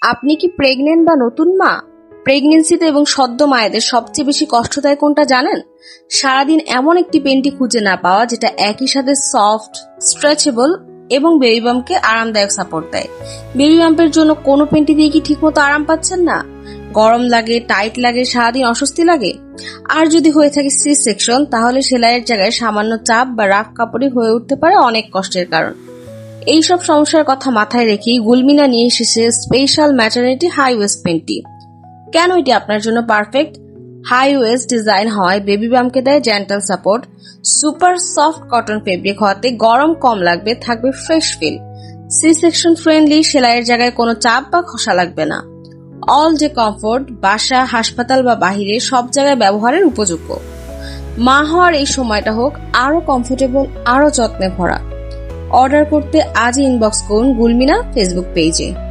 আপনি কি প্রেগনেন্ট বা নতুন মা? প্রেগনেন্সিতে এবং সদ্য মায়েদের সবচেয়ে বেশি কষ্টদায়ক কোনটা জানেন? সারাদিন এমন একটি পেন্টি খুঁজে না পাওয়া যেটা একই সাথে সফট, স্ট্রেচেবল এবং বেবি বাম্পকে আরামদায়ক সাপোর্ট দেয়। বেবি বাম্পের জন্য কোনো পেন্টি দিয়ে কি ঠিকমতো আরাম পাচ্ছেন না? গরম লাগে, টাইট লাগে, সারাদিন অস্বস্তি লাগে? আর যদি হয়ে থাকে সি সেকশন, তাহলে সেলাইয়ের জায়গায় সামান্য চাপ বা রাফ কাপড়ই হয়ে উঠতে পারে অনেক কষ্টের কারণ। এইসব সমস্যার কথা মাথায় রেখেই গুলমিনা নিয়ে এসেছে special maternity high waist panty. কেন এটি আপনার জন্য পারফেক্ট? হাই ওয়েস্ট ডিজাইন হয় বেবি বামকে দেয় gentle support, super soft cotton fabric হওয়াতে গরম কম লাগবে, থাকবে fresh feel. C section friendly, সেলাইয়ের জায়গায় কোনো চাপ বা খসা লাগবে না। অল ডে কমফোর্ট, বাসা, হাসপাতাল বা বাহিরে সব জায়গায় ব্যবহারের উপযোগ্য। মা হওয়ার এই সময়টা হোক আরো কমফোর্টেবল, আরো যত্নে ভরা। অর্ডার করতে আজই ইনবক্স করুন গুলমিনা ফেসবুক পেজে।